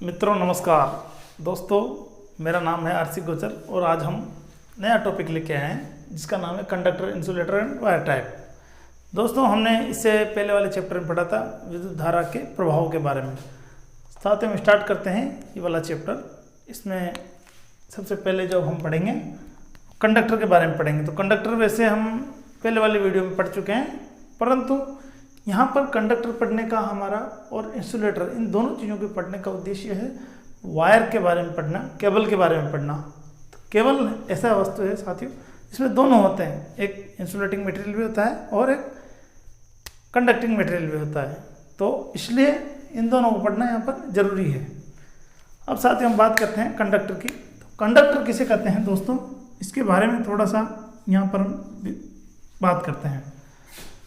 मित्रों नमस्कार। दोस्तों, मेरा नाम है आरसी गोचर और आज हम नया टॉपिक लेके आए हैं जिसका नाम है conductor, insulator and wire type. दोस्तों, हमने इससे पहले वाले चैप्टर में पढ़ा था विद्युत धारा के प्रभाव के बारे में। साथ ही हम स्टार्ट करते हैं ये वाला चैप्टर। इसमें सबसे पहले जो हम पढ़ेंगे कंडक्टर के बारे में पढ़ेंगे। तो कंडक्टर वैसे हम पहले वाले वीडियो में पढ़ चुके हैं, परंतु यहाँ पर कंडक्टर पढ़ने का हमारा और इंसुलेटर, इन दोनों चीज़ों के पढ़ने का उद्देश्य है वायर के बारे में पढ़ना, केबल के बारे में पढ़ना। तो केबल ऐसा वस्तु है साथियों, इसमें दोनों होते हैं, एक इंसुलेटिंग मटेरियल भी होता है और एक कंडक्टिंग मटेरियल भी होता है। तो इसलिए इन दोनों को पढ़ना यहाँ पर जरूरी है। अब साथ ही हम बात करते हैं कंडक्टर की। तो कंडक्टर किसे कहते हैं दोस्तों, इसके बारे में थोड़ा सा यहाँ पर बात करते हैं।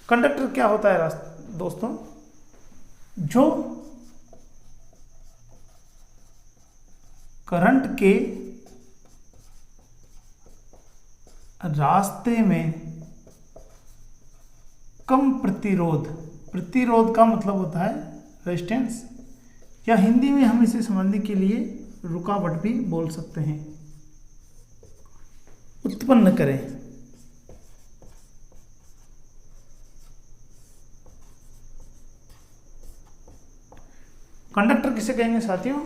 कंडक्टर क्या होता है दोस्तों, जो करंट के रास्ते में कम प्रतिरोध का मतलब होता है रेजिस्टेंस, या हिंदी में हम इसे समझने के लिए रुकावट भी बोल सकते हैं, उत्पन्न करें। कंडक्टर किसे कहेंगे साथियों,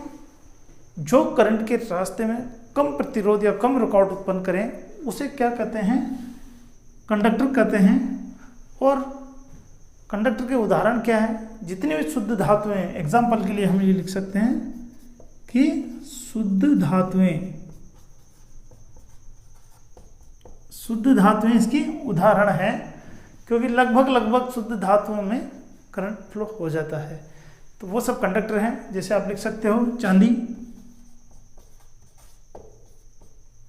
जो करंट के रास्ते में कम प्रतिरोध या कम रुकावट उत्पन्न करें उसे क्या कहते हैं, कंडक्टर कहते हैं। और कंडक्टर के उदाहरण क्या है, जितनी भी शुद्ध धातुएं, एग्जाम्पल के लिए हम ये लिख सकते हैं कि शुद्ध धातुएं इसकी उदाहरण है, क्योंकि लगभग शुद्ध धातुओं में करंट फ्लो हो जाता है। तो वो सब कंडक्टर हैं। जैसे आप लिख सकते हो चांदी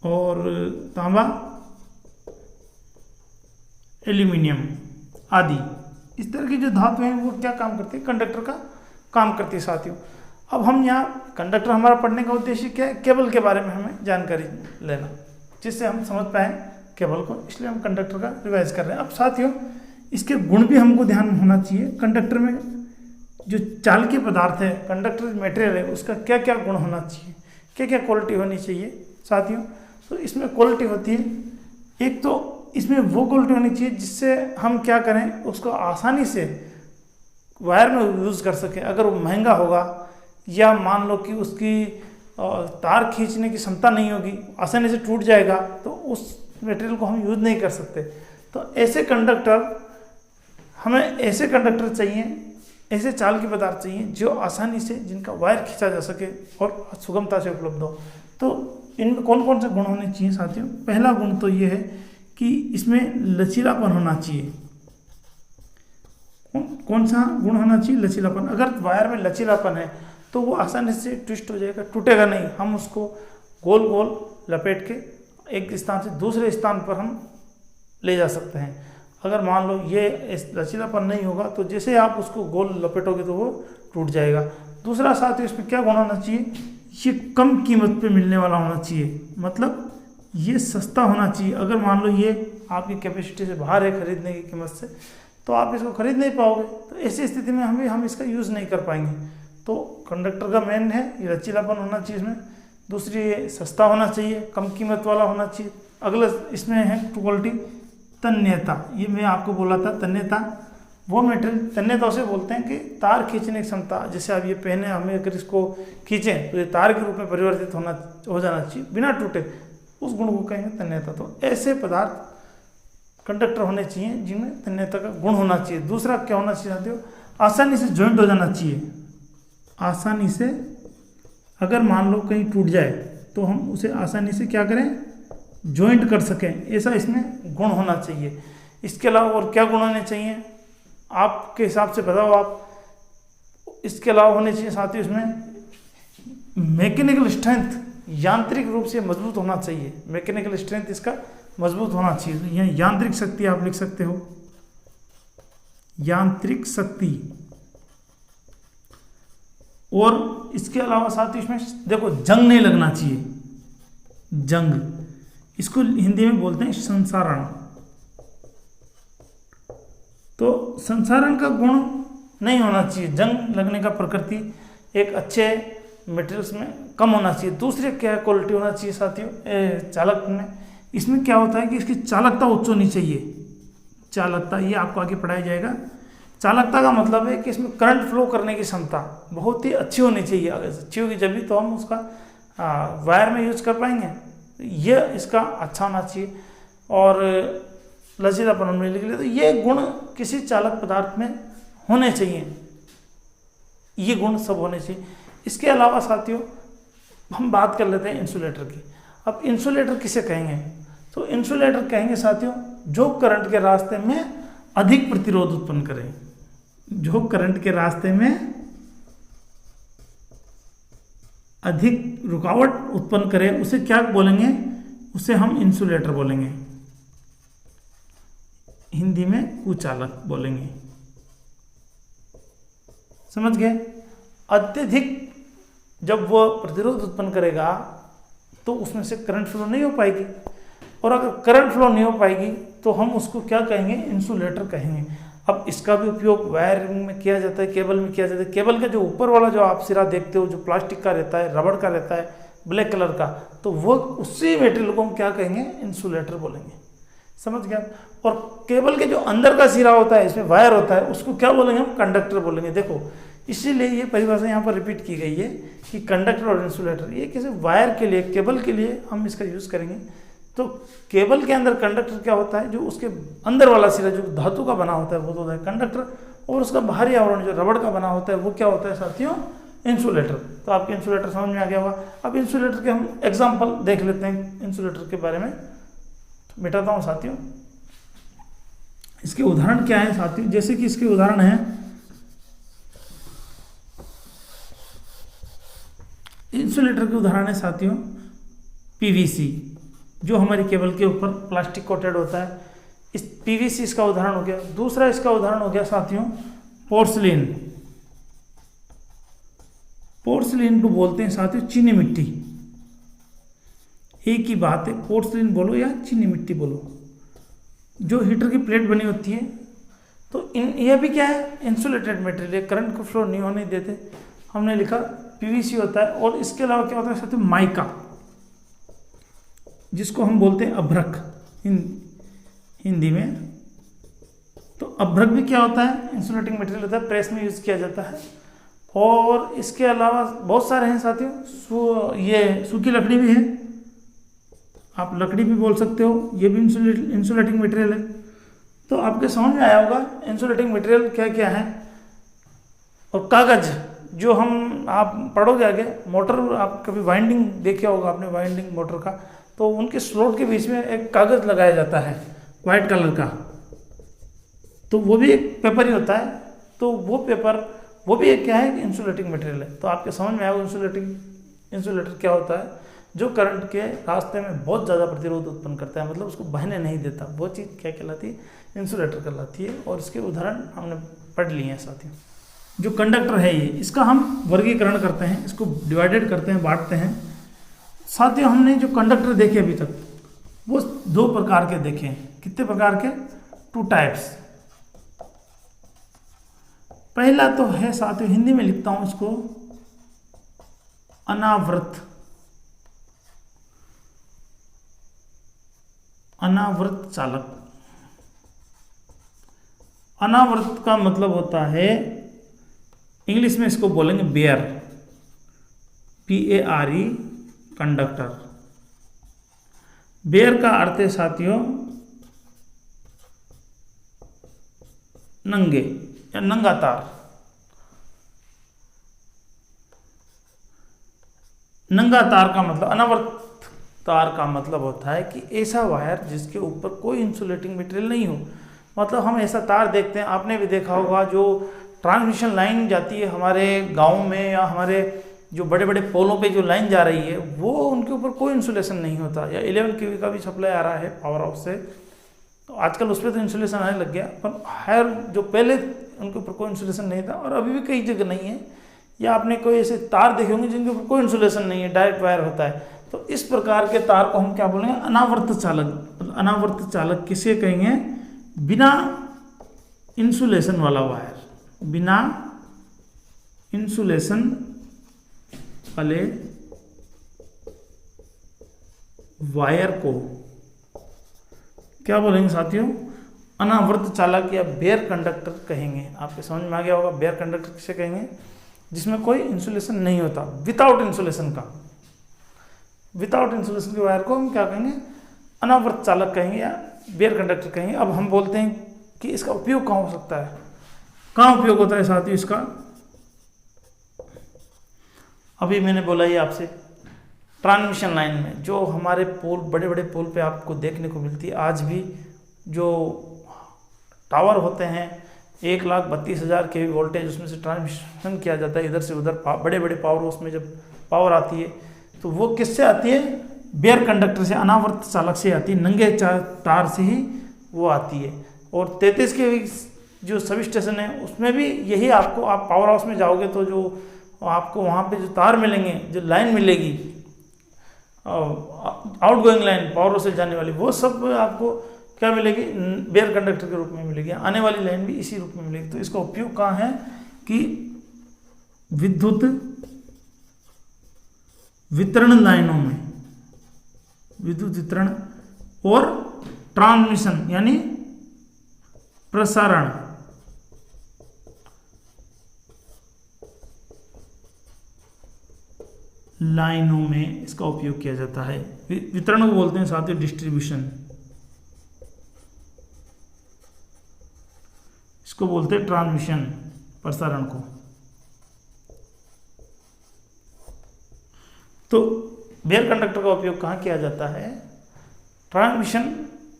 और तांबा, एल्यूमिनियम आदि। इस तरह की जो धातु हैं वो क्या काम करती है, कंडक्टर का काम करती है साथियों। अब हम यहाँ कंडक्टर, हमारा पढ़ने का उद्देश्य क्या है, केबल के बारे में हमें जानकारी लेना, जिससे हम समझ पाए केबल को, इसलिए हम कंडक्टर का रिवाइज कर रहे हैं। अब साथियों, इसके गुण भी हमको ध्यान में होना चाहिए। कंडक्टर में जो चालकीय पदार्थ है, कंडक्टर मटेरियल है, उसका क्या क्या गुण होना चाहिए, क्या क्या क्वालिटी होनी चाहिए साथियों। तो इसमें क्वालिटी होती है, एक तो इसमें वो क्वालिटी होनी चाहिए जिससे हम क्या करें, उसको आसानी से वायर में यूज़ कर सकें। अगर वो महंगा होगा या मान लो कि उसकी तार खींचने की क्षमता नहीं होगी, आसानी से टूट जाएगा, तो उस मटेरियल को हम यूज़ नहीं कर सकते। तो ऐसे कंडक्टर, हमें ऐसे कंडक्टर चाहिए, ऐसे चाल के पदार्थ चाहिए जो आसानी से, जिनका वायर खींचा जा सके और सुगमता से उपलब्ध हो। तो इनमें कौन कौन से गुण होने चाहिए साथियों। पहला गुण तो ये है कि इसमें लचीलापन होना चाहिए। कौन सा गुण होना चाहिए, लचीलापन। अगर वायर में लचीलापन है तो वो आसानी से ट्विस्ट हो जाएगा, टूटेगा नहीं। हम उसको गोल गोल लपेट के एक स्थान से दूसरे स्थान पर हम ले जा सकते हैं। अगर मान लो ये लचीलापन नहीं होगा तो जैसे आप उसको गोल लपेटोगे तो वो टूट जाएगा। दूसरा साथ ही इसमें क्या गुण होना चाहिए, ये कम कीमत पे मिलने वाला होना चाहिए, मतलब ये सस्ता होना चाहिए। अगर मान लो ये आपकी कैपेसिटी से बाहर है खरीदने की कीमत से, तो आप इसको खरीद नहीं पाओगे। तो ऐसी स्थिति में हम इसका यूज़ नहीं कर पाएंगे। तो कंडक्टर का मेन है ये लचीलापन होना चाहिए इसमें। दूसरी ये सस्ता होना चाहिए, कम कीमत वाला होना चाहिए। अगला इसमें है क्वालिटी, तन्यता। ये मैं आपको बोला था, तन्यता वो मटेरियल, तन्यता उसे बोलते हैं कि तार खींचने की क्षमता। जैसे आप ये पहने, हमें अगर इसको खींचें तो ये तार के रूप में परिवर्तित हो जाना चाहिए बिना टूटे, उस गुण को कहेंगे तन्यता। तो ऐसे पदार्थ कंडक्टर होने चाहिए जिनमें तन्यता का गुण होना चाहिए। दूसरा क्या होना चाहिए साथियों, आसानी से ज्वाइंट हो जाना चाहिए। आसानी से, अगर मान लो कहीं टूट जाए तो हम उसे आसानी से क्या करें, ज्वाइंट कर सकें, ऐसा इसमें गुण होना चाहिए। इसके अलावा और क्या गुण होने चाहिए आपके हिसाब से बताओ आप। इसके अलावा होने चाहिए साथियों इसमें मैकेनिकल स्ट्रेंथ, यांत्रिक रूप से मजबूत होना चाहिए। मैकेनिकल स्ट्रेंथ इसका मजबूत होना चाहिए। यहाँ यांत्रिक शक्ति आप लिख सकते हो, यांत्रिक शक्ति। और इसके अलावा साथियों इसमें देखो, जंग नहीं लगना चाहिए, जंग, इसको हिंदी में बोलते हैं संसारण। तो संसारण का गुण नहीं होना चाहिए, जंग लगने का प्रकृति एक अच्छे मटेरियल्स में कम होना चाहिए। दूसरी क्या क्वालिटी होना चाहिए साथियों चालक में, इसमें क्या होता है कि इसकी चालकता उच्च होनी चाहिए। चालकता ये आपको आगे पढ़ाया जाएगा। चालकता का मतलब है कि इसमें करंट फ्लो करने की क्षमता बहुत ही अच्छी होनी चाहिए। अगर अच्छी होगी जब भी तो हम उसका वायर में यूज कर पाएंगे। ये इसका अच्छा होना चाहिए और लचीलापन होने के लिए तो ये गुण किसी चालक पदार्थ में होने चाहिए। ये गुण सब होने चाहिए। इसके अलावा साथियों हम बात कर लेते हैं इंसुलेटर की। अब इंसुलेटर किसे कहेंगे? तो इंसुलेटर कहेंगे साथियों जो करंट के रास्ते में अधिक प्रतिरोध उत्पन्न करें। जो करंट के रास्ते में अधिक रुकावट उत्पन्न करे उसे क्या बोलेंगे? उसे हम इंसुलेटर बोलेंगे, हिंदी में कुचालक बोलेंगे। समझ गए? अत्यधिक जब वो प्रतिरोध उत्पन्न करेगा तो उसमें से करंट फ्लो नहीं हो पाएगी, और अगर करंट फ्लो नहीं हो पाएगी तो हम उसको क्या कहेंगे? इंसुलेटर कहेंगे। अब इसका भी उपयोग वायरिंग में किया जाता है, केबल में किया जाता है। केबल का जो ऊपर वाला जो आप सिरा देखते हो जो प्लास्टिक का रहता है, रबड़ का रहता है, ब्लैक कलर का, तो वो उसी मटेरियल को हम क्या कहेंगे? इंसुलेटर बोलेंगे। समझ गया? और केबल के जो अंदर का सिरा होता है, इसमें वायर होता है, उसको क्या बोलेंगे? हम कंडक्टर बोलेंगे। देखो इसीलिए ये परिभाषा यहाँ पर रिपीट की गई है कि कंडक्टर और इंसुलेटर ये किसी वायर के लिए, केबल के लिए हम इसका यूज़ करेंगे। तो केबल के अंदर कंडक्टर क्या होता है? जो उसके अंदर वाला सिरा जो धातु का बना होता है वो तो होता है कंडक्टर, और उसका बाहरी आवरण जो रबड़ का बना होता है वो क्या होता है साथियों? इंसुलेटर। तो आपके इंसुलेटर समझ में आ गया होगा। अब इंसुलेटर के हम एग्जाम्पल देख लेते हैं इंसुलेटर के बारे में। तो मिटाता हूँ साथियों, इसके उदाहरण क्या है साथियों? जैसे कि इसके उदाहरण है इंसुलेटर के उदाहरण है साथियों पीवीसी, जो हमारी केबल के ऊपर प्लास्टिक कोटेड होता है। इस पीवीसी इसका उदाहरण हो गया। दूसरा इसका उदाहरण हो गया साथियों पोर्सिलीन। पोर्सिलीन को बोलते हैं साथियों चीनी मिट्टी। एक ही बात है, पोर्सिलीन बोलो या चीनी मिट्टी बोलो। जो हीटर की प्लेट बनी होती है तो यह भी क्या है? इंसुलेटेड मटेरियल है, करंट को फ्लो नहीं होने देते। हमने लिखा पीवीसी होता है। और इसके अलावा क्या होता है साथियों? माइका, जिसको हम बोलते हैं अभ्रक हिंदी में। तो अभ्रक भी क्या होता है? इंसुलेटिंग मटेरियल होता है, प्रेस में यूज किया जाता है। और इसके अलावा बहुत सारे हैं साथियों। ये सूखी लकड़ी भी है, आप लकड़ी भी बोल सकते हो, ये भी इंसुलेटिंग मटेरियल है। तो आपके समझ में आया होगा इंसुलेटिंग मटेरियल क्या क्या है। और कागज जो हम आप पढ़ोगे आगे, मोटर आप कभी वाइंडिंग देखे होगा आपने, वाइंडिंग मोटर का, तो उनके स्लॉट के बीच में एक कागज लगाया जाता है वाइट कलर का, तो वो भी एक पेपर ही होता है। तो वो पेपर वो भी एक क्या है? इंसुलेटिंग मटेरियल है। तो आपके समझ में आएगा इंसुलेटर क्या होता है? जो करंट के रास्ते में बहुत ज़्यादा प्रतिरोध उत्पन्न करता है, मतलब उसको बहने नहीं देता, वो चीज़ क्या कहलाती है? इंसुलेटर कहलाती है। और इसके उदाहरण हमने पढ़ लिए हैं साथियों। जो कंडक्टर है ये, इसका हम वर्गीकरण करते हैं, इसको डिवाइडेड करते हैं, बांटते हैं साथियों। हमने जो कंडक्टर देखे अभी तक वो दो प्रकार के देखे हैं। कितने प्रकार के? 2 टाइप्स। पहला तो है साथियों, हिंदी में लिखता हूं इसको, अनावृत। अनावृत चालक। अनावृत का मतलब होता है, इंग्लिश में इसको बोलेंगे बेयर, PARE, कंडक्टर। बेयर का अर्थ है साथियों नंगे या नंगा तार। नंगा तार का मतलब, अनावृत तार का मतलब होता है कि ऐसा वायर जिसके ऊपर कोई इंसुलेटिंग मटेरियल नहीं हो। मतलब हम ऐसा तार देखते हैं, आपने भी देखा होगा, जो ट्रांसमिशन लाइन जाती है हमारे गाँव में या हमारे जो बड़े बड़े पोलों पे जो लाइन जा रही है, वो उनके ऊपर कोई इंसुलेशन नहीं होता। या 11 kV का भी सप्लाई आ रहा है पावर हाउस से, तो आजकल उस पर तो इंसुलेशन आने लग गया, पर हर जो पहले उनके ऊपर कोई इंसुलेशन नहीं था और अभी भी कई जगह नहीं है। या आपने कोई ऐसे तार देखे होंगे जिनके ऊपर कोई इंसुलेशन नहीं है, डायरेक्ट वायर होता है। तो इस प्रकार के तार को हम क्या बोलेंगे? अनावर्त चालक। अनावर्त चालक किसे कहेंगे? बिना इंसुलेशन वाला वायर, बिना इंसुलेशन वाले वायर को क्या बोलेंगे साथियों? अनावृत चालक या बेयर कंडक्टर कहेंगे। आपके समझ में आ गया होगा बेयर कंडक्टर किसे कहेंगे? जिसमें कोई इंसुलेशन नहीं होता, विदाउट इंसुलेशन का, विदाउट इंसुलेशन के वायर को हम क्या कहेंगे? अनावृत चालक कहेंगे या बेयर कंडक्टर कहेंगे। अब हम बोलते हैं कि इसका उपयोग कहाँ हो सकता है, कहाँ उपयोग होता है साथियों इसका? अभी मैंने बोला ही आपसे, ट्रांसमिशन लाइन में, जो हमारे पुल, बड़े बड़े पुल पे आपको देखने को मिलती है आज भी, जो टावर होते हैं 1,32,000 के वोल्टेज, उसमें से ट्रांसमिशन किया जाता है इधर से उधर, बड़े बड़े पावर, उसमें जब पावर आती है तो वो किससे आती है? बेयर कंडक्टर से, अनावर्त चालक से आती है, नंगे तार से ही वो आती है। और 33 के जो सब स्टेशन है उसमें भी यही आपको, आप पावर हाउस में जाओगे तो जो आपको वहाँ पे जो तार मिलेंगे, जो लाइन मिलेगी आउट गोइंग लाइन, पावर से जाने वाली, वो सब आपको क्या मिलेगी? बेयर कंडक्टर के रूप में मिलेगी। आने वाली लाइन भी इसी रूप में मिलेगी। तो इसका उपयोग कहाँ है कि विद्युत वितरण लाइनों में, विद्युत वितरण और ट्रांसमिशन यानी प्रसारण लाइनों में इसका उपयोग किया जाता है। वितरण को बोलते हैं साथियों डिस्ट्रीब्यूशन, इसको बोलते हैं ट्रांसमिशन, प्रसारण को। तो बेयर कंडक्टर का उपयोग कहाँ किया जाता है? ट्रांसमिशन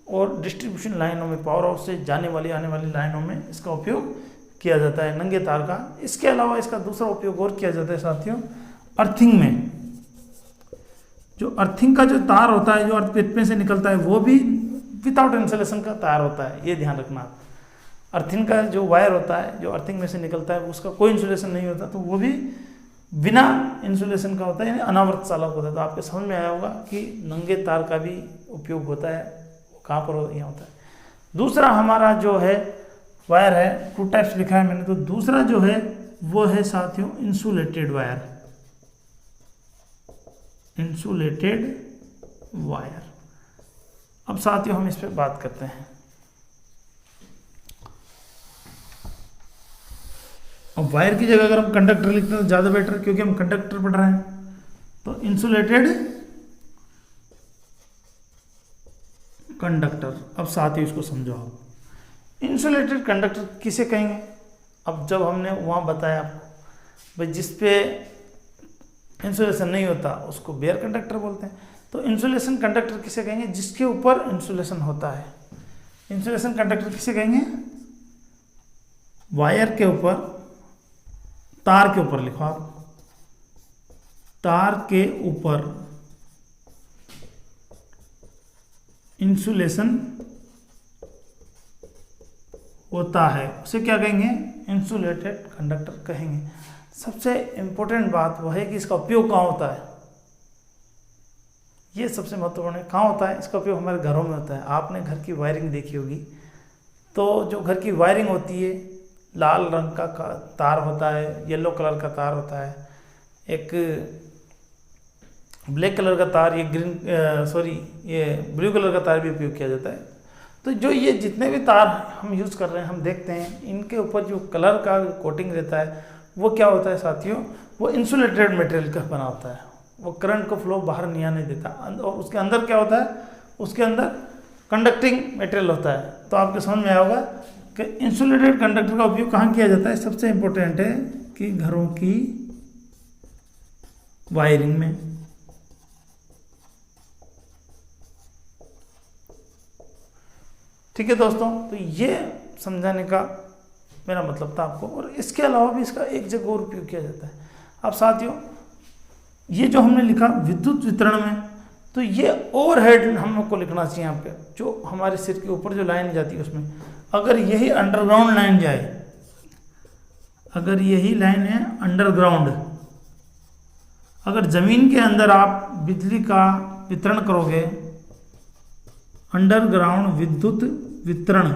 और डिस्ट्रीब्यूशन लाइनों में, पावर हाउस से जाने वाली आने वाली लाइनों में इसका उपयोग किया जाता है, नंगे तार का। इसके अलावा इसका दूसरा उपयोग और किया जाता है साथियों अर्थिंग में। जो अर्थिंग का जो तार होता है, जो अर्थ पिट में से निकलता है, वो भी विदाउट इंसुलेशन का तार होता है, ये ध्यान रखना। अर्थिंग का जो वायर होता है, जो अर्थिंग में से निकलता है, उसका कोई इंसुलेशन नहीं होता, तो वो भी बिना इंसुलेशन का होता है, यानी अनावृत चालक होता है। तो आपके समझ में आया होगा कि नंगे तार का भी उपयोग होता है, वो कहाँ पर यहाँ होता है। दूसरा हमारा जो है वायर है, 2 टाइप्स लिखा है मैंने, तो दूसरा जो है वो है साथियों इंसुलेटेड वायर, इंसुलेटेड वायर। अब साथियों हम इस पर बात करते हैं। अब वायर की जगह अगर हम कंडक्टर लिखते हैं तो ज़्यादा बेटर, क्योंकि हम कंडक्टर पढ़ रहे हैं। तो इंसुलेटेड कंडक्टर, अब साथियों इसको समझो आप। इंसुलेटेड कंडक्टर किसे कहेंगे? अब जब हमने वहाँ बताया आपको भाई जिस पे इंसुलेशन नहीं होता उसको बेयर कंडक्टर बोलते हैं। तो इंसुलेशन कंडक्टर किसे कहेंगे? जिसके ऊपर इंसुलेशन होता है। इंसुलेशन कंडक्टर किसे कहेंगे? वायर के ऊपर, तार के ऊपर लिखो आप, तार के ऊपर इंसुलेशन होता है, उसे क्या कहेंगे? इंसुलेटेड कंडक्टर कहेंगे। सबसे इंपॉर्टेंट बात वह है कि इसका उपयोग कहाँ होता है, ये सबसे महत्वपूर्ण है। कहाँ होता है इसका उपयोग? हमारे घरों में होता है। आपने घर की वायरिंग देखी होगी, तो जो घर की वायरिंग होती है, लाल रंग का तार होता है, येलो कलर का तार होता है, एक ब्लैक कलर का तार, ये ये ब्लू कलर का तार भी उपयोग किया जाता है। तो जो ये जितने भी तार हम यूज़ कर रहे हैं, हम देखते हैं इनके ऊपर जो कलर का कोटिंग रहता है वो क्या होता है साथियों? वो इंसुलेटेड मटेरियल का बना होता है। वो करंट को फ्लो बाहर नहीं आने देता। और उसके अंदर क्या होता है? उसके अंदर कंडक्टिंग मटेरियल होता है। तो आपको समझ में आया होगा कि इंसुलेटेड कंडक्टर का उपयोग कहाँ किया जाता है। सबसे इम्पोर्टेंट है कि घरों की वायरिंग में। ठीक है दोस्तों, तो ये समझाने का मेरा मतलब था आपको। और इसके अलावा भी इसका एक जगह और उपयोग किया जाता है। अब साथियों ये जो हमने लिखा विद्युत वितरण में, तो ये ओवरहेड हम लोग को लिखना चाहिए यहाँ पे, जो हमारे सिर के ऊपर जो लाइन जाती है उसमें। अगर यही अंडरग्राउंड लाइन जाए, अगर यही लाइन है अंडरग्राउंड, अगर जमीन के अंदर आप बिजली का वितरण करोगे, अंडरग्राउंड विद्युत वितरण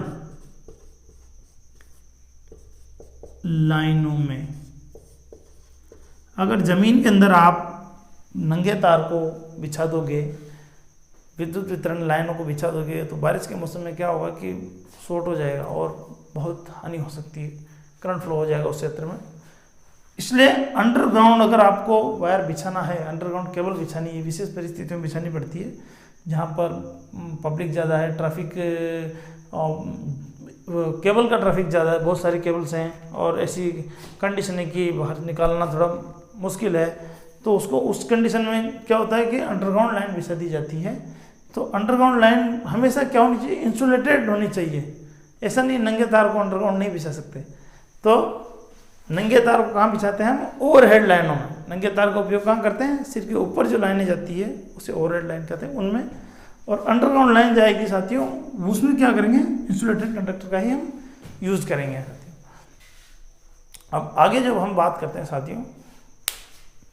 लाइनों में अगर ज़मीन के अंदर आप नंगे तार को बिछा दोगे, विद्युत वितरण लाइनों को बिछा दोगे, तो बारिश के मौसम में क्या होगा कि शॉर्ट हो जाएगा और बहुत हानि हो सकती है, करंट फ्लो हो जाएगा उस क्षेत्र में। इसलिए अंडरग्राउंड अगर आपको वायर बिछाना है, अंडरग्राउंड केबल बिछानी है, विशेष परिस्थितियों में बिछानी पड़ती है जहाँ पर पब्लिक ज़्यादा है, ट्रैफिक केबल का ट्रैफिक ज़्यादा है, बहुत सारी केबल्स हैं और ऐसी कंडीशन है कि बाहर निकालना थोड़ा मुश्किल है, तो उसको उस कंडीशन में क्या होता है कि अंडरग्राउंड लाइन बिछा दी जाती है। तो अंडरग्राउंड लाइन हमेशा क्या होनी चाहिए, इंसुलेटेड होनी चाहिए। ऐसा नहीं नंगे तार को अंडरग्राउंड नहीं बिछा सकते। तो नंगे तार को कहाँ बिछाते हैं हम, ओवरहेड लाइनों में। नंगे तार का उपयोग कहाँ करते हैं, सिर के ऊपर जो लाइनें जाती है उसे ओवरहेड लाइन कहते हैं, उनमें। और अंडरग्राउंड लाइन जाएगी साथियों, उसमें क्या करेंगे, इंसुलेटेड कंडक्टर का ही हम यूज़ करेंगे साथियों। अब आगे जब हम बात करते हैं साथियों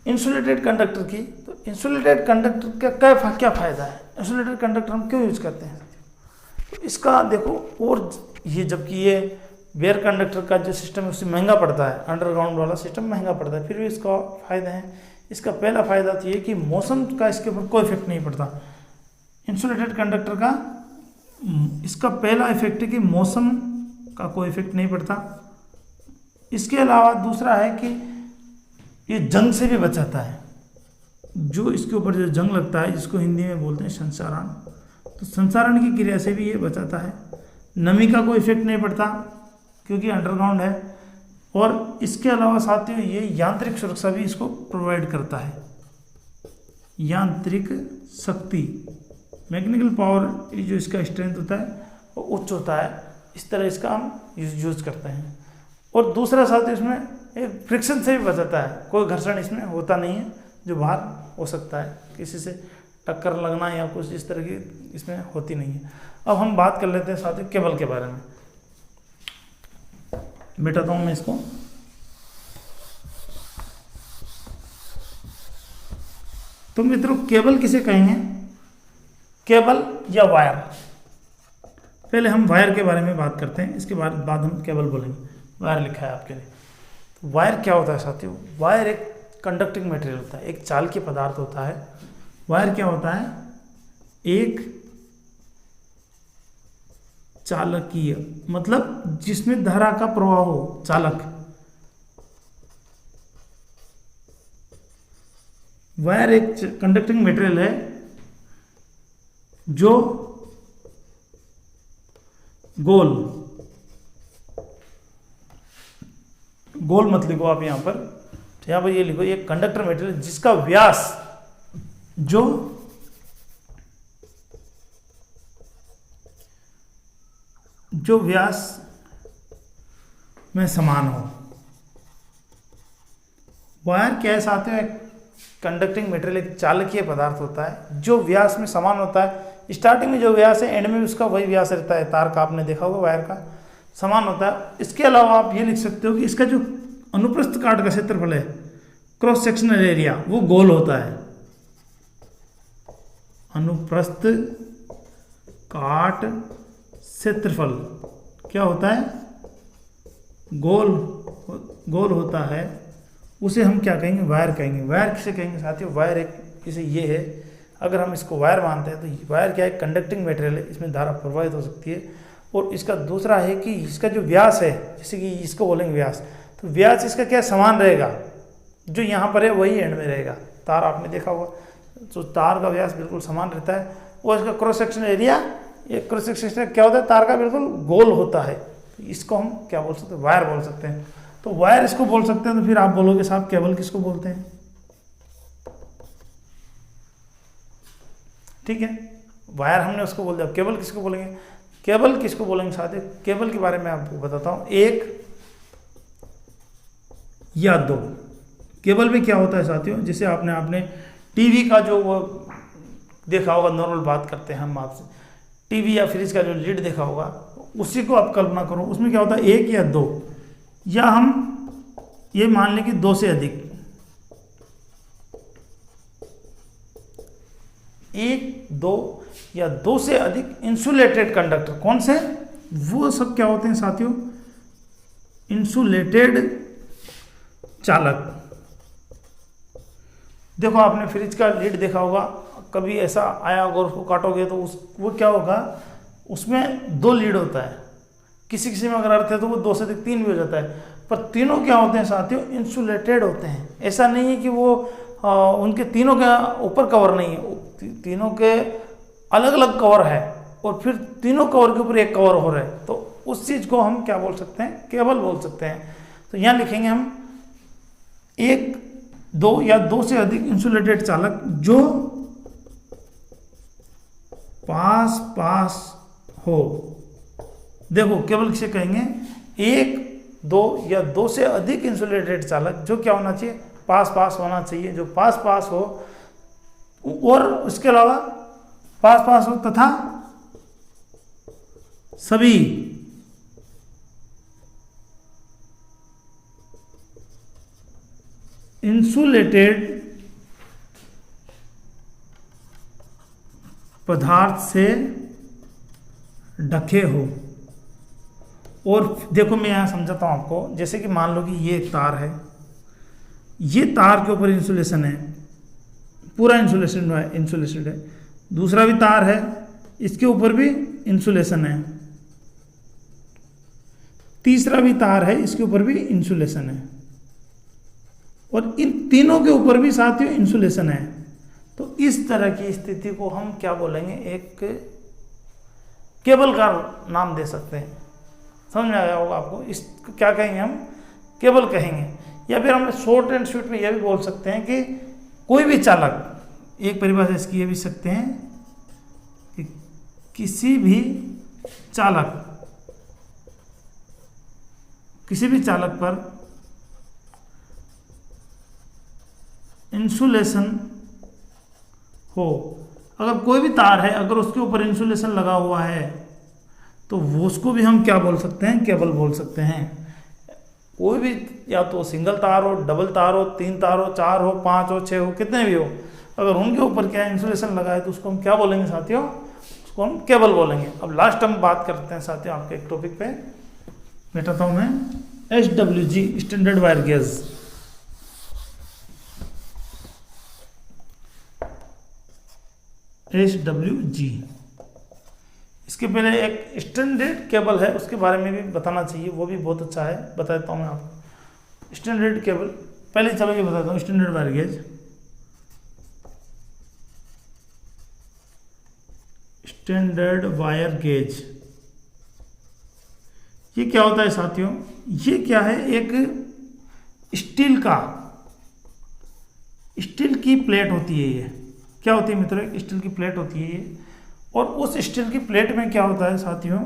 इंसुलेटेड कंडक्टर की, तो इंसुलेटेड कंडक्टर का क्या फ़ायदा है, इंसुलेटेड कंडक्टर हम क्यों यूज़ करते हैं। तो इसका देखो, और ये जबकि ये बेयर कंडक्टर का जो सिस्टम है उससे महंगा पड़ता है, अंडरग्राउंड वाला सिस्टम महंगा पड़ता है, फिर भी इसका फ़ायदा है। इसका पहला फ़ायदा तो ये कि मौसम का इसके ऊपर कोई इफेक्ट नहीं पड़ता। इंसुलेटेड कंडक्टर का इसका पहला इफेक्ट है कि मौसम का कोई इफेक्ट नहीं पड़ता। इसके अलावा दूसरा है कि ये जंग से भी बचाता है। जो इसके ऊपर जो जंग लगता है, जिसको हिंदी में बोलते हैं संचारण, तो संचारण की क्रिया से भी ये बचाता है। नमी का कोई इफेक्ट नहीं पड़ता क्योंकि अंडरग्राउंड है। और इसके अलावा साथियों ये यांत्रिक सुरक्षा भी इसको प्रोवाइड करता है। यांत्रिक शक्ति, मैकेनिकल पावर, जो इसका स्ट्रेंथ होता है वो उच्च होता है। इस तरह इसका हम यूज करते हैं। और दूसरा साथियों इसमें एक फ्रिक्शन से भी बचाता है, कोई घर्षण इसमें होता नहीं है जो बाहर हो सकता है, किसी से टक्कर लगना या कुछ इस तरह की इसमें होती नहीं है। अब हम बात कर लेते हैं साथियों केबल के बारे में। मिटाता हूँ मैं इसको। तो मित्रों केबल किसे कहेंगे, केबल या वायर। पहले हम वायर के बारे में बात करते हैं, इसके बाद हम केबल बोलेंगे। वायर लिखा है आपके लिए। तो वायर क्या होता है साथियों, वायर एक कंडक्टिंग मटेरियल होता है, एक चालकीय पदार्थ होता है। वायर क्या होता है, एक चालकीय, मतलब जिसमें धारा का प्रवाह हो, चालक। वायर एक कंडक्टिंग मटेरियल है जो गोल मत लिखो आप यहाँ पर ये लिखो, ये कंडक्टर मटेरियल जिसका व्यास जो व्यास में समान हो। वायर क्या है साथियों, एक कंडक्टिंग मटेरियल, एक चालकीय पदार्थ होता है जो व्यास में समान होता है। स्टार्टिंग में जो व्यास है, एंड में उसका वही व्यास रहता है। तार का आपने देखा होगा, वायर का समान होता है। इसके अलावा आप ये लिख सकते हो कि इसका जो अनुप्रस्थ काट का क्षेत्रफल है, क्रॉस सेक्शनल एरिया, वो गोल होता है। अनुप्रस्थ काट क्षेत्रफल क्या होता है, गोल होता है। उसे हम क्या कहेंगे, वायर कहेंगे। वायर किसे कहेंगे साथियों, वायर एक जैसे ये है, अगर हम इसको वायर मानते हैं तो वायर क्या है, कंडक्टिंग मटेरियल है, इसमें धारा प्रवाहित हो सकती है। और इसका दूसरा है कि इसका जो व्यास है, जैसे कि इसको बोलेंगे व्यास, तो व्यास इसका क्या समान रहेगा, जो यहाँ पर है वही एंड में रहेगा। तार आपने देखा होगा, तो तार का व्यास बिल्कुल समान रहता है। और इसका क्रॉस सेक्शन एरिया, ये क्रॉस सेक्शन क्या होता है, तार का बिल्कुल गोल होता है। तो इसको हम क्या बोल सकते हैं, वायर बोल सकते हैं। तो वायर इसको बोल सकते हैं। तो फिर आप बोलोगे साहब केबल किसको बोलते हैं, ठीक है, वायर हमने उसको बोल दिया। केबल किसको बोलेंगे, केबल किसको बोलेंगे साथियों, केबल के बारे में आपको बताता हूँ। एक या दो केबल में क्या होता है साथियों, जैसे आपने टीवी का जो वो देखा होगा, नॉर्मल बात करते हैं हम आपसे, टीवी या फ्रिज का जो लीड देखा होगा, उसी को आप कल्पना करो। उसमें क्या होता है, एक या दो, या हम ये मान लें कि दो से अधिक, एक, दो या दो से अधिक इंसुलेटेड कंडक्टर। कौन से, वो सब क्या होते हैं साथियों, इंसुलेटेड चालक। देखो आपने फ्रिज का लीड देखा होगा, कभी ऐसा आया होगा, उसको काटोगे तो वो क्या होगा, उसमें 2 लीड होता है, किसी किसी में अगर अर्थ है तो वो 2 से 3 भी हो जाता है, पर तीनों क्या होते हैं साथियों, इंसुलेटेड होते हैं। ऐसा नहीं है कि वो उनके तीनों के ऊपर कवर नहीं है, तीनों के अलग अलग कवर है और फिर तीनों कवर के ऊपर एक कवर हो रहा है, तो उस चीज़ को हम क्या बोल सकते हैं, केबल बोल सकते हैं। तो यहाँ लिखेंगे हम 1, 2 या 2 से अधिक इंसुलेटेड चालक जो पास पास हो। देखो केबल किसे कहेंगे, 1, 2 या 2 से अधिक इंसुलेटेड चालक जो क्या होना चाहिए, पास पास होना चाहिए, जो पास पास हो, और उसके अलावा पास पास हो तथा सभी इंसुलेटेड पदार्थ से ढके हो। और देखो मैं यहाँ समझाता हूँ आपको, जैसे कि मान लो कि ये एक तार है, ये तार के ऊपर इंसुलेशन है, पूरा इंसुलेटेड है, दूसरा भी तार है, इसके ऊपर भी इंसुलेशन है, तीसरा भी तार है, इसके ऊपर भी इंसुलेशन है, और इन तीनों के ऊपर भी साथियों इंसुलेशन है। तो इस तरह की स्थिति को हम क्या बोलेंगे, एक केबल का नाम दे सकते हैं। समझ में आया होगा आपको, इस क्या कहेंगे हम, केबल कहेंगे। या फिर हम शॉर्ट एंड स्वीट में यह भी बोल सकते हैं कि कोई भी चालक, एक परिभाषा इसकी ये भी सकते हैं कि किसी भी चालक पर इंसुलेशन हो। अगर कोई भी तार है, अगर उसके ऊपर इंसुलेशन लगा हुआ है तो वो उसको भी हम क्या बोल सकते हैं, केबल बोल सकते हैं। कोई भी, या तो सिंगल तार हो, डबल तार हो, 3 तार हो, 4 हो, 5 हो, 6 हो, कितने भी हो, अगर उनके ऊपर क्या इंसुलेशन लगा है तो उसको हम क्या बोलेंगे साथियों, उसको हम केबल बोलेंगे। अब लास्ट हम बात करते हैं साथियों आपके एक टॉपिक पे बैठाता हूँ मैं, SWG standard wire gauge. SWG, इसके पहले एक स्टैंडर्ड केबल है, उसके बारे में भी बताना चाहिए, वो भी बहुत अच्छा है, बता देता हूँ मैं आपको। स्टैंडर्ड केबल पहले, चलो ये बताता हूँ, standard wire gauge, standard wire gauge ये क्या होता है साथियों, ये क्या है, एक स्टील की प्लेट होती है। ये क्या होती है मित्रों, एक स्टील की प्लेट होती है ये, और उस स्टील की प्लेट में क्या होता है साथियों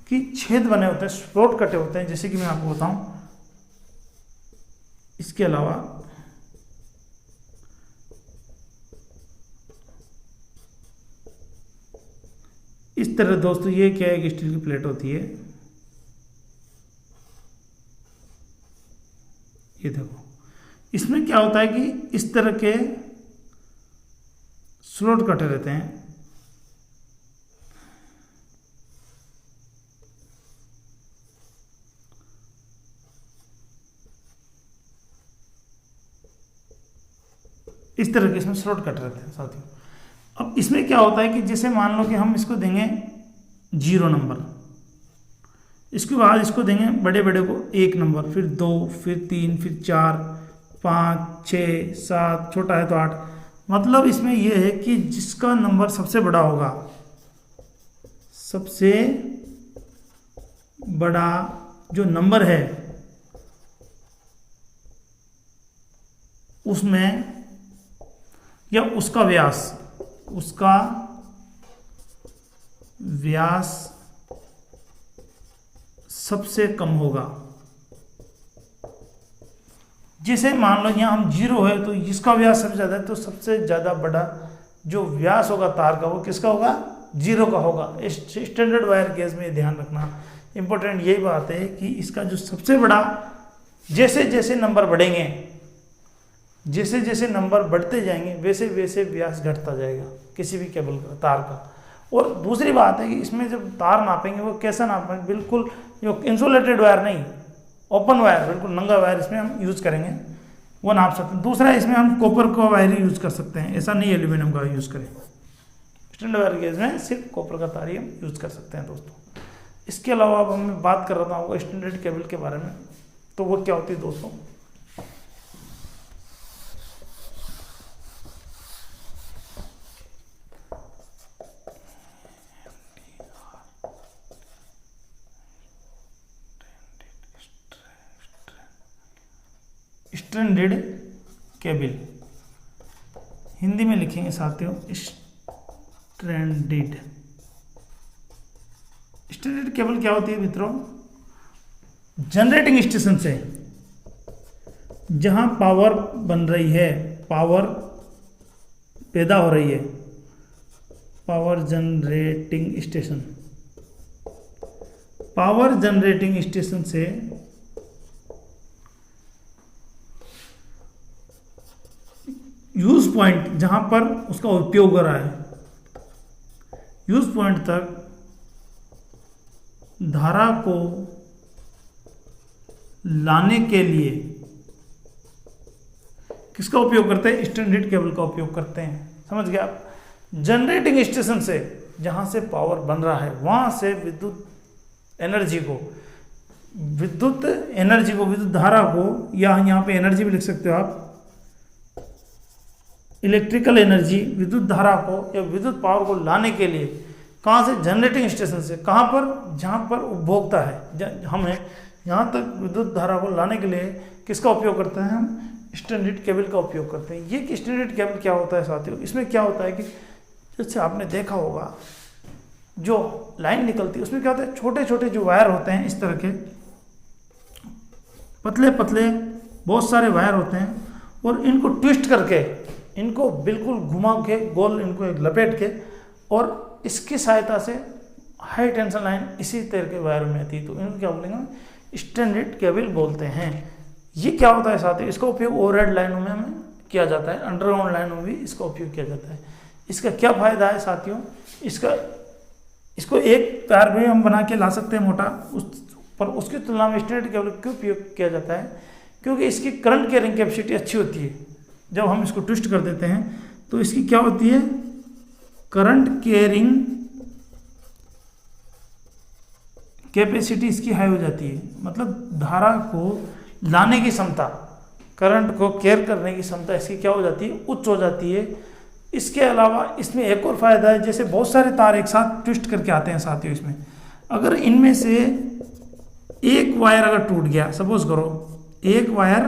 कि छेद बने होते हैं, स्लॉट कटे होते हैं, जैसे कि मैं आपको बताऊं। इसके अलावा इस तरह दोस्तों, ये क्या है, एक स्टील की प्लेट होती है, ये देखो, इसमें क्या होता है कि इस तरह के स्लॉट कटे रहते हैं। इस तरह के इसमें स्लॉट कट रहते हैं साथियों। अब इसमें क्या होता है कि जैसे मान लो कि हम इसको देंगे 0 नंबर, इसके बाद इसको देंगे बड़े बड़े को 1 नंबर, फिर 2, फिर 3, फिर 4, 5, 6, 7, छोटा है तो 8। मतलब इसमें यह है कि जिसका नंबर सबसे बड़ा होगा, सबसे बड़ा जो नंबर है उसमें, या उसका व्यास सबसे कम होगा। जैसे मान लो यहाँ हम 0 है तो इसका व्यास सबसे ज़्यादा है, तो सबसे ज़्यादा बड़ा जो व्यास होगा तार का वो किसका होगा, 0 का होगा। स्टैंडर्ड वायर गेज में ध्यान रखना इंपॉर्टेंट यही बात है कि इसका जो सबसे बड़ा, जैसे जैसे नंबर बढ़ेंगे, जैसे जैसे नंबर बढ़ते जाएंगे वैसे वैसे व्यास घटता जाएगा किसी भी केबल का, तार का। और दूसरी बात है कि इसमें जब तार नापेंगे वो कैसा नापेंगे, बिल्कुल जो इंसुलेटेड वायर नहीं, ओपन वायर, बिल्कुल नंगा वायर इसमें हम यूज़ करेंगे। वो नाप सकते हैं। दूसरा, इसमें हम कॉपर का वायर यूज कर सकते हैं, ऐसा नहीं एल्यूमिनियम का यूज करें। स्टैंडर्ड वायर गेज में सिर्फ कॉपर का तार ही हम यूज कर सकते हैं दोस्तों। इसके अलावा अब मैं बात कर रहा था स्टैंडर्ड केबल के बारे में, तो वो क्या होती है दोस्तों। स्टैंडर्ड केबल हिंदी में लिखेंगे साथियों, स्टैंडर्ड केबल क्या होती है मित्रों, जनरेटिंग स्टेशन से जहां पावर बन रही है, पावर पैदा हो रही है, power generating station, power generating station से यूज पॉइंट जहां पर उसका उपयोग हो रहा है, यूज पॉइंट तक धारा को लाने के लिए किसका उपयोग करते हैं, स्टैंडर्ड केबल का उपयोग करते हैं। समझ गए आप। जनरेटिंग स्टेशन से जहां से पावर बन रहा है वहां से विद्युत एनर्जी को, विद्युत धारा को, या यहाँ पे एनर्जी भी लिख सकते हो आप, इलेक्ट्रिकल एनर्जी, विद्युत धारा को या विद्युत पावर को लाने के लिए कहाँ से, जनरेटिंग स्टेशन से। कहाँ पर, जहाँ पर उपभोक्ता है, हमें यहाँ तक विद्युत धारा को लाने के लिए किसका उपयोग करते हैं हम, स्टैंडर्ड केबल का उपयोग करते हैं। ये कि स्टैंडर्ड केबल क्या होता है साथियों, इसमें क्या होता है कि जैसे आपने देखा होगा जो लाइन निकलती है उसमें क्या होता है, छोटे छोटे जो वायर होते हैं इस तरह के पतले पतले बहुत सारे वायर होते हैं, और इनको ट्विस्ट करके, इनको बिल्कुल घुमा के गोल, इनको लपेट के, और इसकी सहायता से हाई टेंशन लाइन इसी तरह के वायर में आती है, तो इनको क्या बोलेंगे, स्टैंडर्ड केबल बोलते हैं। ये क्या होता है साथियों, इसका उपयोग ओवरहेड लाइनों में हमें किया जाता है, अंडरग्राउंड लाइनों में भी इसका उपयोग किया जाता है। इसका क्या फायदा है साथियों, इसको एक तार भी हम बना के ला सकते हैं मोटा, पर उसकी तुलना में स्टैंडर्ड केबल क्यों उपयोग किया जाता है, क्योंकि इसकी करंट कैरिंग कैपेसिटी अच्छी होती है। जब हम इसको ट्विस्ट कर देते हैं तो इसकी क्या होती है, करंट कैरिंग कैपेसिटी इसकी हाई हो जाती है, मतलब धारा को लाने की क्षमता, करंट को केयर करने की क्षमता इसकी क्या हो जाती है, उच्च हो जाती है। इसके अलावा इसमें एक और फायदा है, जैसे बहुत सारे तार एक साथ ट्विस्ट करके आते हैं साथियों, इसमें अगर इनमें से एक वायर अगर टूट गया, सपोज करो एक वायर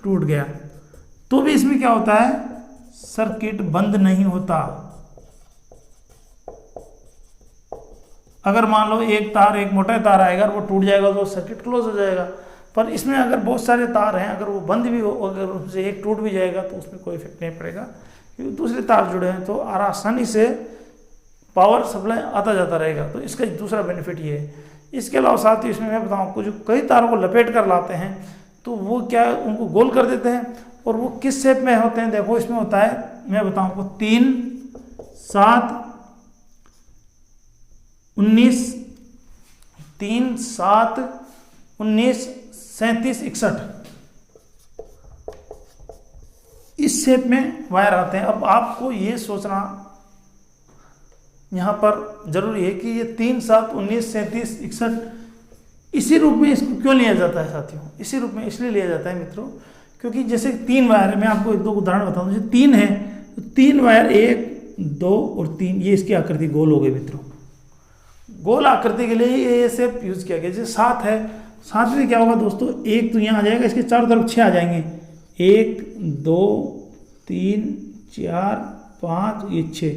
टूट गया, तो भी इसमें क्या होता है, सर्किट बंद नहीं होता। अगर मान लो एक तार, एक मोटा तार आएगा, वो टूट जाएगा तो सर्किट क्लोज हो जाएगा। पर इसमें अगर बहुत सारे तार हैं, अगर वो बंद भी हो, अगर उनसे एक टूट भी जाएगा तो उसमें कोई इफेक्ट नहीं पड़ेगा, क्योंकि दूसरे तार जुड़े हैं, तो आसानी से पावर सप्लाई आता जाता रहेगा। तो इसका दूसरा बेनिफिट ये है। इसके अलावा साथ ही इसमें मैं बताऊँ आपको, जो कई तारों को लपेट कर लाते हैं तो वो क्या है, उनको गोल कर देते हैं, और वो किस शेप में होते हैं, देखो इसमें होता है, मैं बताऊँ आपको 3, 7, 19, 3, 7, 19, 37, 61 इस शेप में वायर आते हैं। अब आपको ये सोचना यहाँ पर जरूरी है कि ये 3, 7, 19, 37, 61 इसी रूप में इसको क्यों लिया जाता है साथियों, इसी रूप में इसलिए लिया जाता है मित्रों, क्योंकि जैसे 3 वायर है, मैं आपको 1-2 उदाहरण बताऊँ। जैसे 3 है तो 3 वायर 1, 2 और 3, ये इसकी आकृति गोल हो गई मित्रों। गोल आकृति के लिए ये शेप यूज किया गया। जैसे 7 है, 7 में क्या होगा दोस्तों, 1 तो यहाँ आ जाएगा, इसके चारों तरफ 6 आ जाएंगे, 1, 2, 3, 4, 5, ये 6,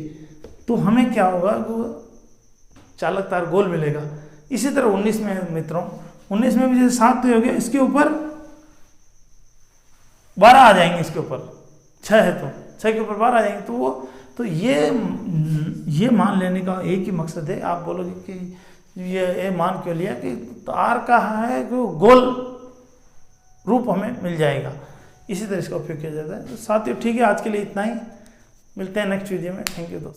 तो हमें क्या होगा, वो चालक तार गोल मिलेगा। इसी तरह 19 में है मित्रों, 19 में भी जैसे 7 तो हो गया, इसके ऊपर 12 आ जाएंगे, इसके ऊपर 6 है तो 6 के ऊपर 12 आ जाएंगे। तो वो तो ये मान लेने का एक ही मकसद है। आप बोलोगे कि ये मान क्यों लिया, कि तार का है कि गोल रूप हमें मिल जाएगा, इसी तरह इसका उपयोग किया जाता है। तो साथियों ठीक है, आज के लिए इतना ही, मिलते हैं नेक्स्ट वीडियो में। थैंक यू दोस्तों।